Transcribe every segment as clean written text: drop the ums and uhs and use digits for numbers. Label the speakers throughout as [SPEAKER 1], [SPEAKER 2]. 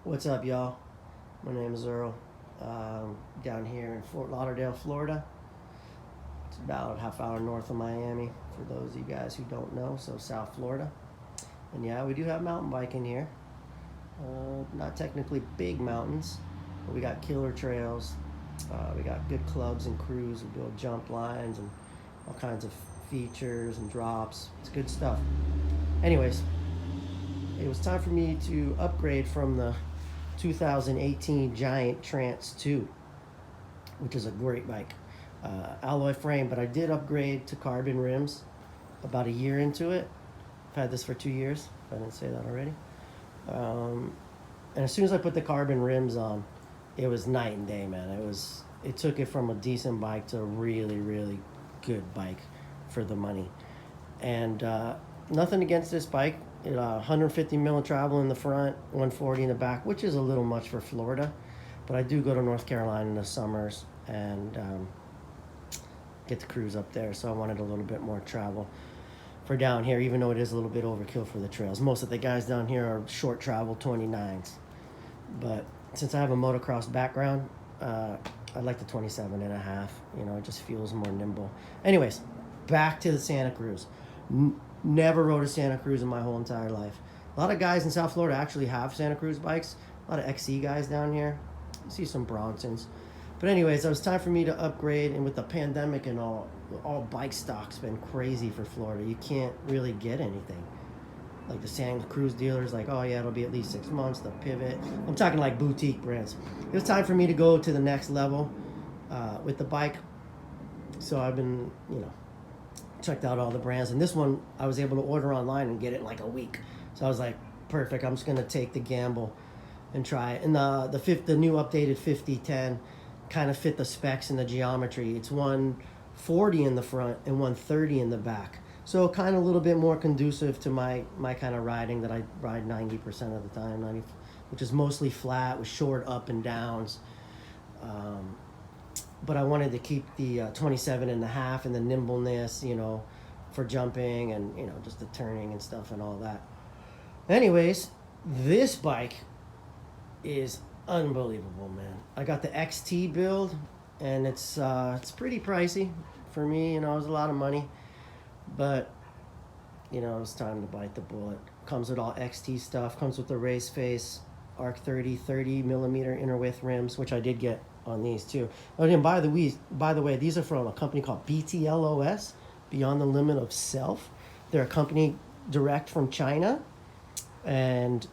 [SPEAKER 1] What's up, y'all? My name is Earl. Down here in Fort Lauderdale, Florida. It's about a half hour north of Miami, for those of you guys who don't know, so South Florida. And yeah, we do have mountain biking here. Not technically big mountains, but we got killer trails. We got good clubs and crews. We build jump lines and all kinds of features and drops. It's good stuff. Anyways, it was time for me to upgrade from the 2018 Giant Trance 2, which is a great bike. Alloy frame, but I did upgrade to carbon rims about a year into it. I've had this for 2 years, if I didn't say that already. And as soon as I put the carbon rims on, it was night and day, man. It took it from a decent bike to a really, really good bike for the money. And nothing against this bike. 150 mil of travel in the front, 140 in the back, which is a little much for Florida. But I do go to North Carolina in the summers and get to cruise up there. So I wanted a little bit more travel for down here, even though it is a little bit overkill for the trails. Most of the guys down here are short travel 29s. But since I have a motocross background, I like the 27 and a half. You know, it just feels more nimble. Anyways, back to the Santa Cruz. Never rode a Santa Cruz in my whole entire life. A lot of guys in South Florida actually have Santa Cruz bikes. A lot of XC guys down here. You see some Bronsons. But anyways, it was time for me to upgrade. And with the pandemic and all bike stock's been crazy for Florida. You can't really get anything. Like the Santa Cruz dealers, like, oh yeah, it'll be at least 6 months, they'll pivot. I'm talking like boutique brands. It was time for me to go to the next level with the bike. So I've been, checked out all the brands, and this one I was able to order online and get it in like a week. So I was like, perfect, I'm just gonna take the gamble and try it. And the new updated 5010 kind of fit the specs and the geometry. It's 140 in the front and 130 in the back, so kind of a little bit more conducive to my kind of riding that I ride 90% of the time, which is mostly flat with short up and downs. But I wanted to keep the 27 and a half and the nimbleness, for jumping and, just the turning and stuff and all that. Anyways, this bike is unbelievable, man. I got the XT build, and it's pretty pricey for me. It was a lot of money, but, it's time to bite the bullet. Comes with all XT stuff. Comes with the race face, Arc 30 millimeter inner width rims, which I did get on these too. And by the way, these are from a company called BTLOS, Beyond the Limit of Self. They're a company direct from China, and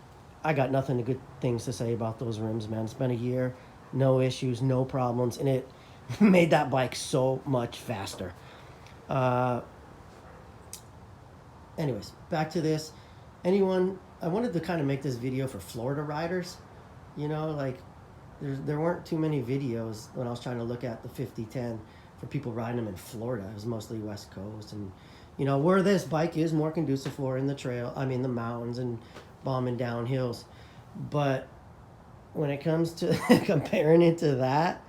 [SPEAKER 1] I got nothing but good things to say about those rims, man. It's been a year, no issues, no problems, and it made that bike so much faster. Anyways, back to this. I wanted to kind of make this video for Florida riders, there weren't too many videos when I was trying to look at the 5010 for people riding them in Florida. It was mostly West Coast, and where this bike is more conducive for in the mountains and bombing down hills. But when it comes to comparing it to that,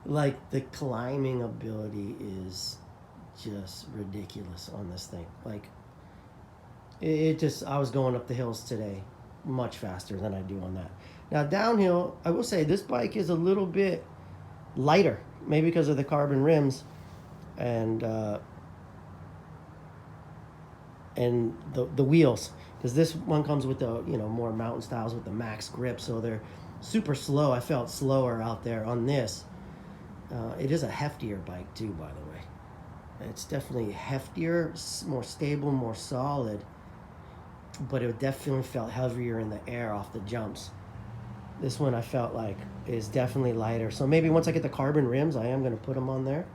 [SPEAKER 1] like, the climbing ability is just ridiculous on this thing. Like, I was going up the hills today much faster than I do on that. Now downhill, I will say this bike is a little bit lighter, maybe because of the carbon rims and the wheels, because this one comes with the more mountain styles with the max grip, so they're super slow. I felt slower out there on this. It is a heftier bike too, by the way. It's definitely heftier, more stable, more solid, but it definitely felt heavier in the air off the jumps. This one I felt like is definitely lighter. So maybe once I get the carbon rims, I am going to put them on there.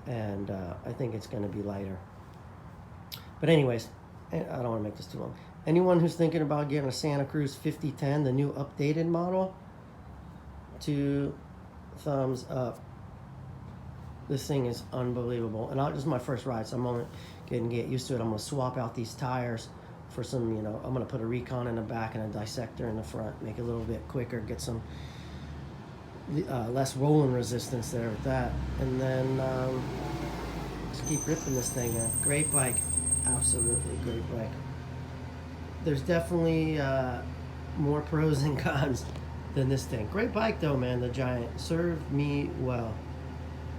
[SPEAKER 1] And I think it's going to be lighter. But anyways, I don't want to make this too long. Anyone who's thinking about getting a Santa Cruz 5010, the new updated model, 2 thumbs up. This thing is unbelievable. And this is my first ride, so I'm only getting used to it. I'm going to swap out these tires for some, I'm going to put a Recon in the back and a dissector in the front, make it a little bit quicker, get some less rolling resistance there with that. And then just keep ripping this thing, man. Great bike. Absolutely great bike. There's definitely more pros and cons than this thing. Great bike though, man. The Giant served me well.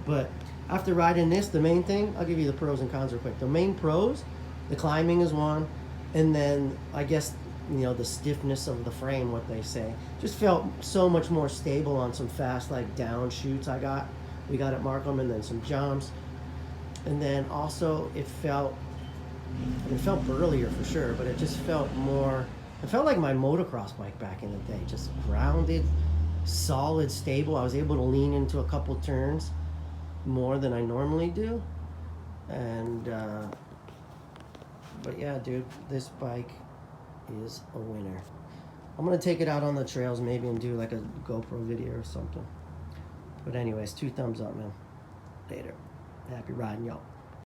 [SPEAKER 1] But after riding this, the main thing, I'll give you the pros and cons real quick. The main pros, the climbing is one, and then I guess, you know, the stiffness of the frame, what they say. Just felt so much more stable on some fast, like, down shoots we got at Markham, and then some jumps. And then also it felt burlier for sure, but it just felt more, it felt like my motocross bike back in the day, just grounded, solid, stable. I was able to lean into a couple turns more than I normally do. And but yeah, dude, this bike is a winner. I'm gonna take it out on the trails maybe and do like a GoPro video or something. But anyways, 2 thumbs up, man. Later. Happy riding, y'all.